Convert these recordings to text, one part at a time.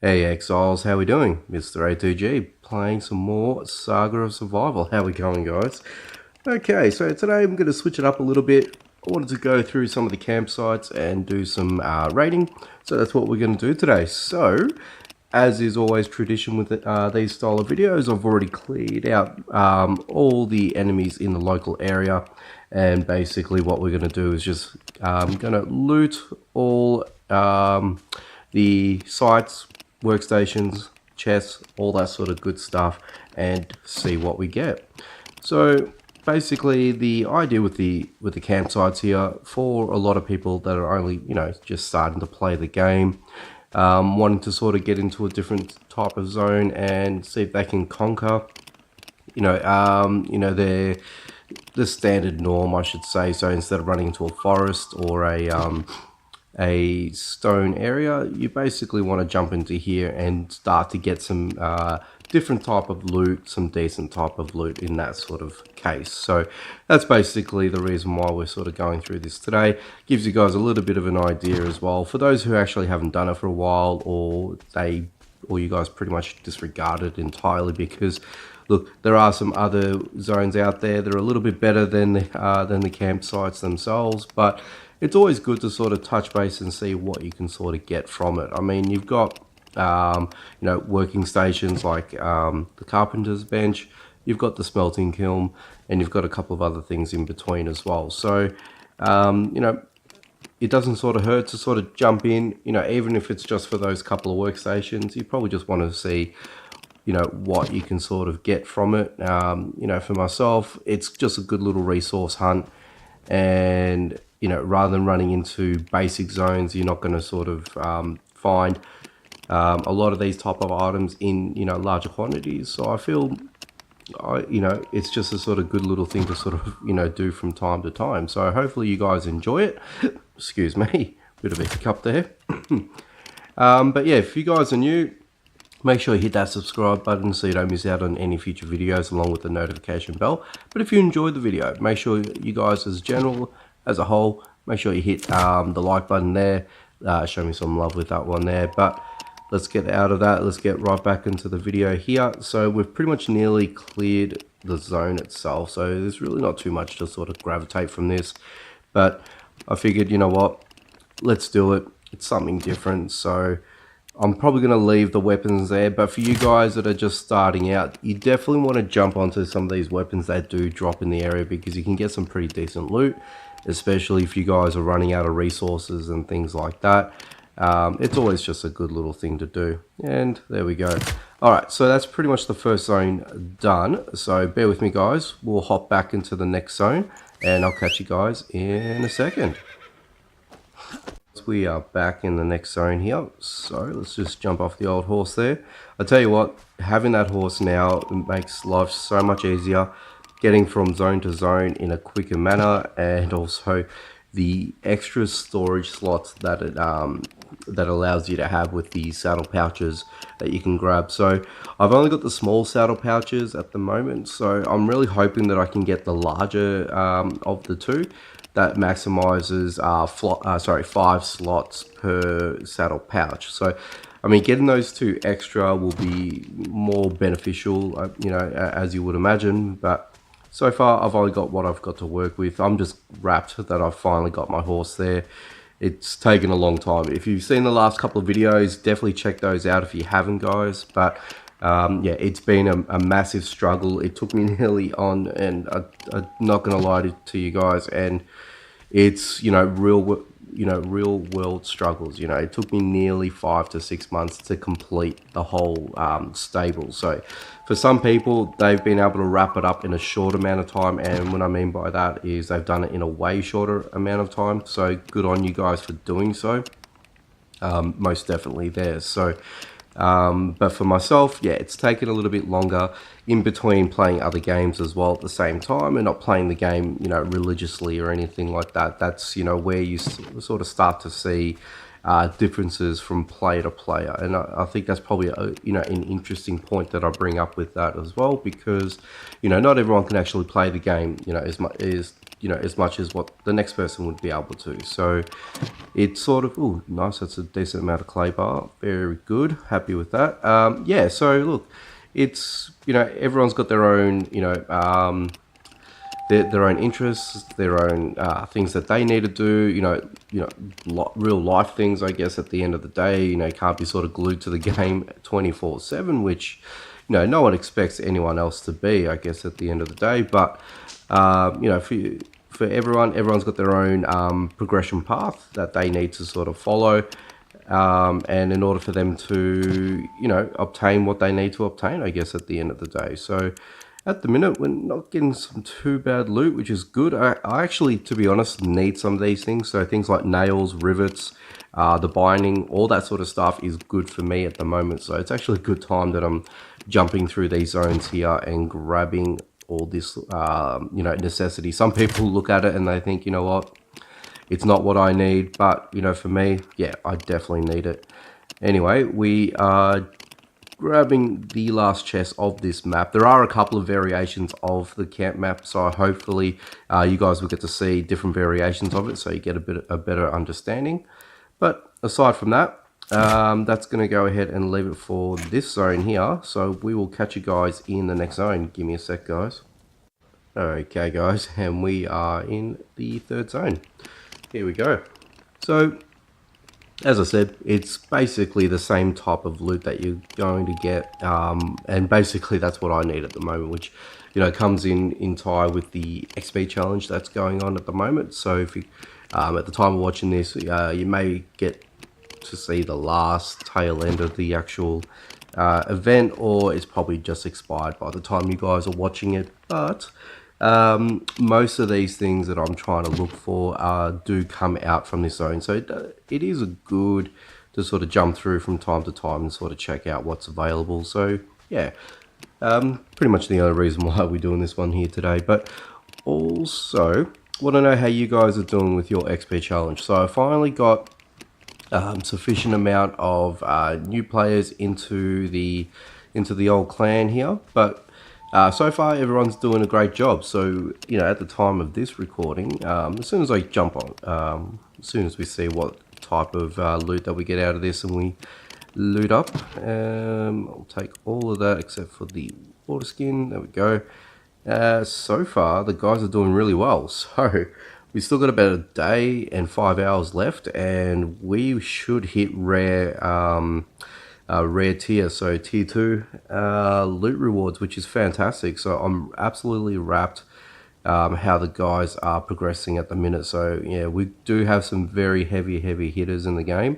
Hey Exiles, how we doing? Mr. A2G, playing some more Saga of Survival. How we going, guys? Okay, so today I'm going to switch it up a little bit. I wanted to go through some of the campsites and do some raiding, so that's what we're going to do today. So, as is always tradition with these style of videos, I've already cleared out all the enemies in the local area, and basically what we're going to do is just going to loot all the sites, workstations, chests, all that sort of good stuff, and see what we get. So basically, the idea with the campsites here, for a lot of people that are only just starting to play the game, wanting to sort of get into a different type of zone and see if they can conquer, the standard norm, I should say. So instead of running into a forest or a stone area, you basically want to jump into here and start to get some different type of loot, some decent type of loot in that sort of case. So that's basically the reason why we're sort of going through this today. Gives you guys a little bit of an idea as well for those who actually haven't done it for a while, or you guys pretty much disregard it entirely, because look, there are some other zones out there that are a little bit better than the campsites themselves, but it's always good to sort of touch base and see what you can sort of get from it. I mean, you've got working stations like the carpenter's bench, you've got the smelting kiln, and you've got a couple of other things in between as well. So it doesn't sort of hurt to sort of jump in, even if it's just for those couple of workstations. You probably just want to see what you can sort of get from it. For myself, it's just a good little resource hunt, and rather than running into basic zones, you're not going to sort of find a lot of these type of items in larger quantities. So I feel it's just a sort of good little thing to sort of do from time to time. So hopefully you guys enjoy it. Excuse me, bit of a hiccup there. But yeah, if you guys are new, make sure you hit that subscribe button so you don't miss out on any future videos, along with the notification bell. But if you enjoyed the video, make sure you guys as a whole, make sure you hit the like button there. Show me some love with that one there. But let's get out of that. Let's get right back into the video here. So we've pretty much nearly cleared the zone itself. So there's really not too much to sort of gravitate from this. But I figured, you know what, let's do it. It's something different. So I'm probably going to leave the weapons there, but for you guys that are just starting out, you definitely want to jump onto some of these weapons that do drop in the area, because you can get some pretty decent loot, especially if you guys are running out of resources and things like that. It's always just a good little thing to do. And there we go. Alright, so that's pretty much the first zone done. So bear with me, guys. We'll hop back into the next zone, and I'll catch you guys in a second. We are back in the next zone here, so let's just jump off the old horse there. I tell you what, having that horse now makes life so much easier, getting from zone to zone in a quicker manner, and also the extra storage slots that it that allows you to have with the saddle pouches that you can grab. So I've only got the small saddle pouches at the moment, so I'm really hoping that I can get the larger of the two. That maximizes 5 slots per saddle pouch. So I mean, getting those two extra will be more beneficial, as you would imagine. But so far I've only got what I've got to work with. I'm just wrapped that I've finally got my horse there. It's taken a long time. If you've seen the last couple of videos, definitely check those out if you haven't, guys. But yeah, it's been a massive struggle. It took me nearly on, and I'm not gonna lie to you guys, and it's real world struggles. It took me nearly 5 to 6 months to complete the whole stable. So for some people, they've been able to wrap it up in a short amount of time, and what I mean by that is they've done it in a way shorter amount of time. So good on you guys for doing so. Most definitely there. So but for myself, yeah, it's taken a little bit longer in between playing other games as well at the same time, and not playing the game religiously or anything like that. That's where you sort of start to see differences from player to player, and I think that's probably an interesting point that I bring up with that as well, because not everyone can actually play the game as much as what the next person would be able to. So it's sort of, oh, nice, that's a decent amount of clay bar, very good, happy with that. Yeah, so look, it's everyone's got their own their own interests, their own things that they need to do, real life things, I guess, at the end of the day. You can't be sort of glued to the game 24/7, which no one expects anyone else to be, I guess, at the end of the day. But for everyone's got their own progression path that they need to sort of follow, and in order for them to obtain what they need to obtain, I guess, at the end of the day. So at the minute, we're not getting some too bad loot, which is good. I actually, to be honest, need some of these things. So things like nails, rivets, the binding, all that sort of stuff is good for me at the moment. So it's actually a good time that I'm jumping through these zones here and grabbing all this, necessity. Some people look at it and they think, you know what, it's not what I need. But, for me, yeah, I definitely need it. Anyway, we are grabbing the last chest of this map. There are a couple of variations of the camp map, so hopefully you guys will get to see different variations of it, so you get a better understanding. But aside from that, that's going to go ahead and leave it for this zone here. So we will catch you guys in the next zone. Give me a sec, guys. Okay, guys, and we are in the third zone. Here we go. So as I said, it's basically the same type of loot that you're going to get, and basically that's what I need at the moment, which comes in tie with the XP challenge that's going on at the moment. So if you, at the time of watching this, you may get to see the last tail end of the actual event, or it's probably just expired by the time you guys are watching it. But most of these things that I'm trying to look for do come out from this zone, so it is good to sort of jump through from time to time and sort of check out what's available. So yeah, pretty much the only reason why we're doing this one here today. But also want to know how you guys are doing with your XP challenge. So I finally got sufficient amount of new players into the old clan here, but so far everyone's doing a great job. So at the time of this recording, as soon as I jump on, as soon as we see what type of loot that we get out of this and we loot up, I'll take all of that except for the water skin. There we go. So far the guys are doing really well, so we still got about a day and 5 hours left, and we should hit rare tier, so tier 2 loot rewards, which is fantastic. So I'm absolutely wrapped how the guys are progressing at the minute. So yeah, we do have some very heavy hitters in the game.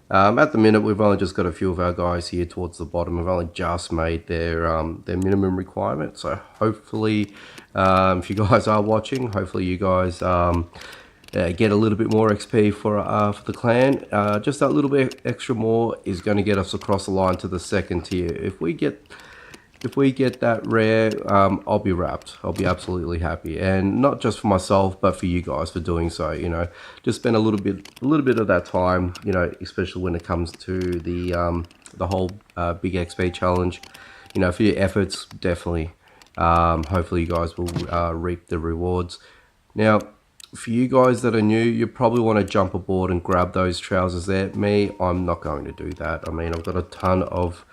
At the minute, we've only just got a few of our guys here towards the bottom. We've only just made their minimum requirement. So hopefully, if you guys are watching, hopefully you guys get a little bit more XP for the clan. Just that little bit extra more is going to get us across the line to the second tier. If we get that rare, I'll be wrapped. I'll be absolutely happy, and not just for myself, but for you guys for doing so. Just spend a little bit of that time. Especially when it comes to the whole big XP challenge. For your efforts, definitely. Hopefully, you guys will reap the rewards. Now, for you guys that are new, you probably want to jump aboard and grab those trousers there. Me, I'm not going to do that. I mean, I've got a ton of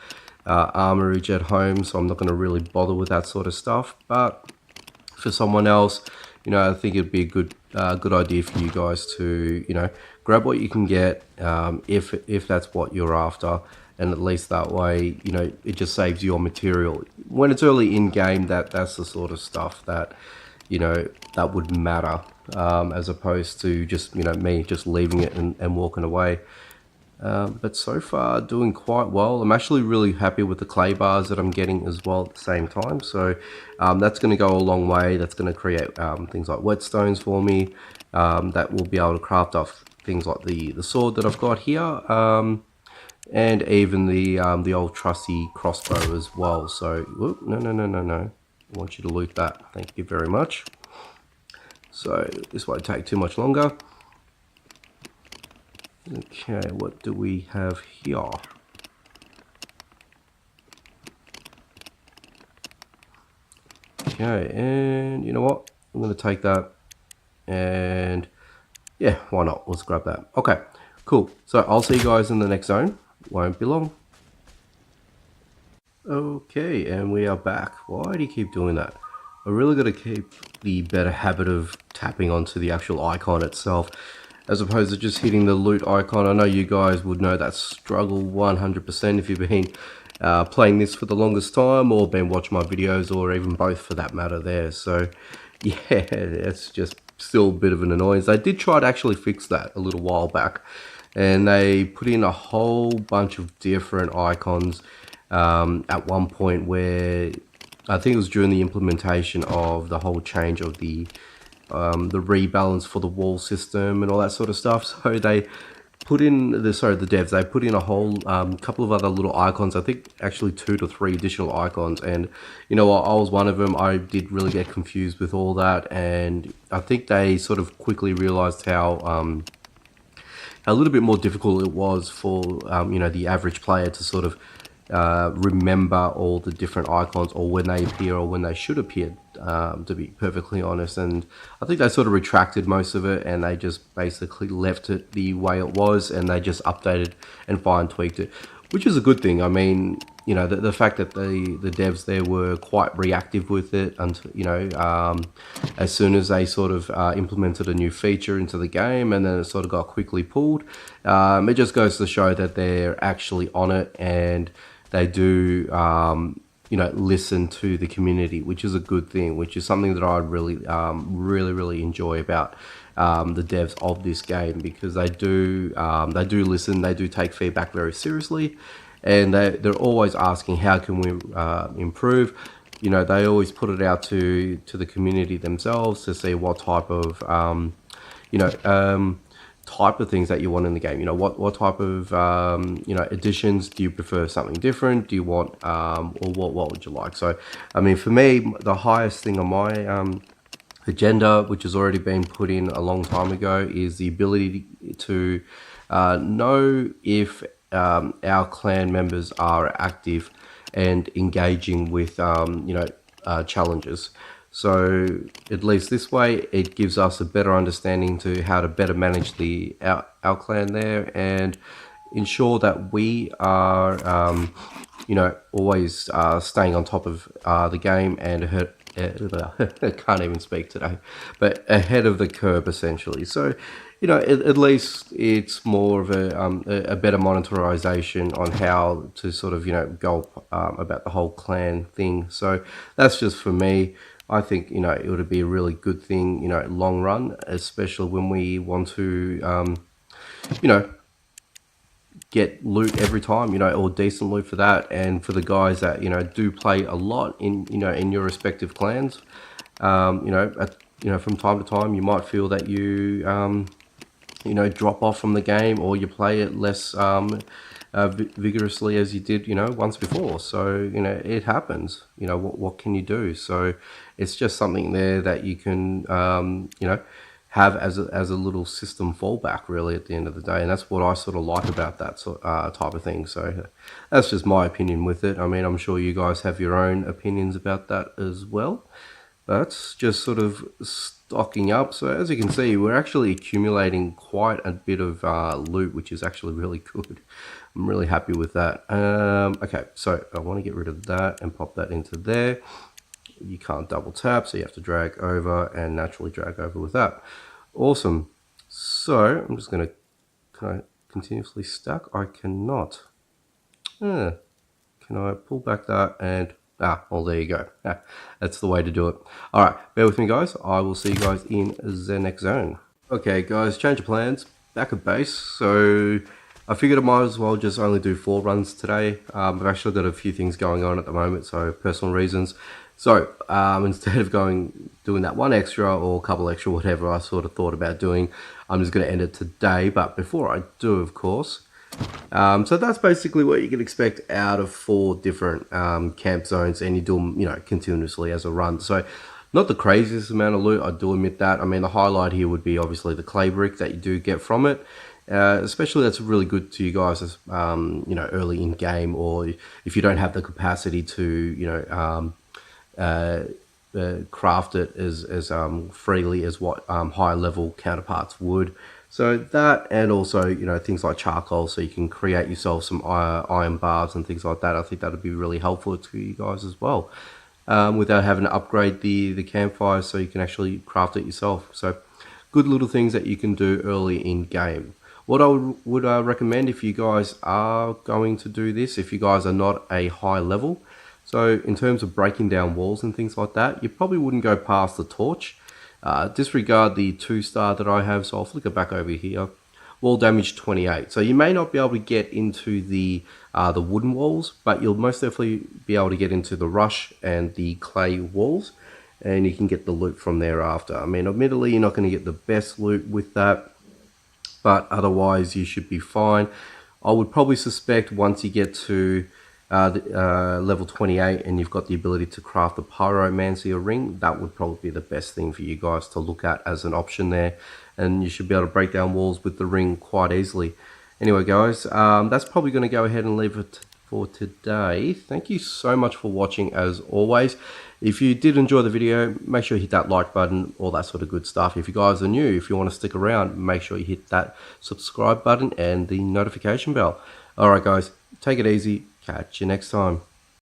armorage at home, so I'm not going to really bother with that sort of stuff. But for someone else, I think it'd be a good idea for you guys to grab what you can get, if that's what you're after, and at least that way it just saves your material when it's early in game. That's the sort of stuff that that would matter, as opposed to just me just leaving it and walking away. But so far doing quite well. I'm actually really happy with the clay bars that I'm getting as well at the same time. So that's going to go a long way. That's going to create things like whetstones for me, that will be able to craft off things like the sword that I've got here, and even the old trusty crossbow as well. So whoop, no, I want you to loot that, thank you very much. So this won't take too much longer. Okay, what do we have here? Okay, and you know what? I'm going to take that, and yeah, why not? Let's grab that. Okay, cool. So I'll see you guys in the next zone. Won't be long. Okay, and we are back. Why do you keep doing that? I really got to keep the better habit of tapping onto the actual icon itself, as opposed to just hitting the loot icon. I know you guys would know that struggle 100% if you've been playing this for the longest time, or been watching my videos, or even both for that matter there. So yeah, it's just still a bit of an annoyance. They did try to actually fix that a little while back, and they put in a whole bunch of different icons at one point, where I think it was during the implementation of the whole change of the rebalance for the wall system and all that sort of stuff. So they put in the devs, they put in a whole couple of other little icons. I think actually 2 to 3 additional icons, and you know what, I was one of them. I did really get confused with all that, and I think they sort of quickly realized how a little bit more difficult it was for you know, the average player to sort of remember all the different icons, or when they appear, or when they should appear, to be perfectly honest. And I think they sort of retracted most of it, and they just basically left it the way it was, and they just updated and fine tweaked it, which is a good thing. I mean, you know, the fact that the devs there were quite reactive with it, and you know, as soon as they sort of implemented a new feature into the game, and then it sort of got quickly pulled, it just goes to show that they're actually on it, and they do you know, listen to the community, which is a good thing, which is something that I really really enjoy about the devs of this game, because they do listen, they do take feedback very seriously, and they're always asking how can we improve. You know, they always put it out to the community themselves to see what type of you know, type of things that you want in the game. You know, what type of you know, additions do you prefer? Something different? Do you want or what would you like? So I mean, for me, the highest thing on my agenda, which has already been put in a long time ago, is the ability to know if our clan members are active and engaging with you know, challenges. So at least this way, it gives us a better understanding to how to better manage our clan there, and ensure that we are you know, always staying on top of the game, and I can't even speak today, but ahead of the curve essentially. So you know, at least it's more of a better monetization on how to sort of, you know, go about the whole clan thing. So that's just for me. I think, you know, it would be a really good thing, you know, long run, especially when we want to, you know, get loot every time, you know, or decent loot for that. And for the guys that, you know, do play a lot in, you know, in your respective clans, you know, from time to time, you might feel that you, you know, drop off from the game, or you play it less vigorously as you did, you know, once before. So, you know, it happens. You know, what can you do? So it's just something there that you can, you know, have as a little system fallback, really, at the end of the day. And that's what I sort of like about that type of thing. So that's just my opinion with it. I mean, I'm sure you guys have your own opinions about that as well. That's just sort of stocking up. So as you can see, we're actually accumulating quite a bit of loot, which is actually really good. I'm really happy with that. Okay, so I want to get rid of that and pop that into there. You can't double tap, so you have to drag over, and naturally drag over with that. Awesome. So I'm just going to, can I continuously stack? I cannot. Can I pull back that and... well, there you go. That's the way to do it. All right, bear with me, guys. I will see you guys in the next zone. Okay, guys, change of plans. Back at base. So I figured I might as well just only do 4 runs today. I've actually got a few things going on at the moment, so personal reasons. So instead of doing that one extra or a couple extra, whatever I sort of thought about doing, I'm just going to end it today. But before I do, of course, so that's basically what you can expect out of 4 different camp zones, and you do them, you know, continuously as a run. So not the craziest amount of loot, I do admit that. I mean, the highlight here would be obviously the clay brick that you do get from it. Especially that's really good to you guys as you know, early in game, or if you don't have the capacity to, you know, craft it as freely as what higher level counterparts would. So that, and also, you know, things like charcoal, so you can create yourself some iron bars and things like that. I think that would be really helpful to you guys as well, without having to upgrade the campfire, so you can actually craft it yourself. So good little things that you can do early in game. What I would recommend, if you guys are going to do this, if you guys are not a high level, so in terms of breaking down walls and things like that, you probably wouldn't go past the torch. Disregard the 2-star that I have, so I'll flick it back over here. Wall damage 28. So you may not be able to get into the wooden walls, but you'll most definitely be able to get into the rush and the clay walls, and you can get the loot from there after. I mean, admittedly, you're not going to get the best loot with that, but otherwise you should be fine. I would probably suspect once you get to level 28 and you've got the ability to craft the pyromancer ring, that would probably be the best thing for you guys to look at as an option there, and you should be able to break down walls with the ring quite easily. Anyway guys, that's probably going to go ahead and leave it for today. Thank you so much for watching as always. If you did enjoy the video, make sure you hit that like button, all that sort of good stuff. If you guys are new, if you want to stick around, make sure you hit that subscribe button and the notification bell. Alright guys, take it easy. Catch you next time.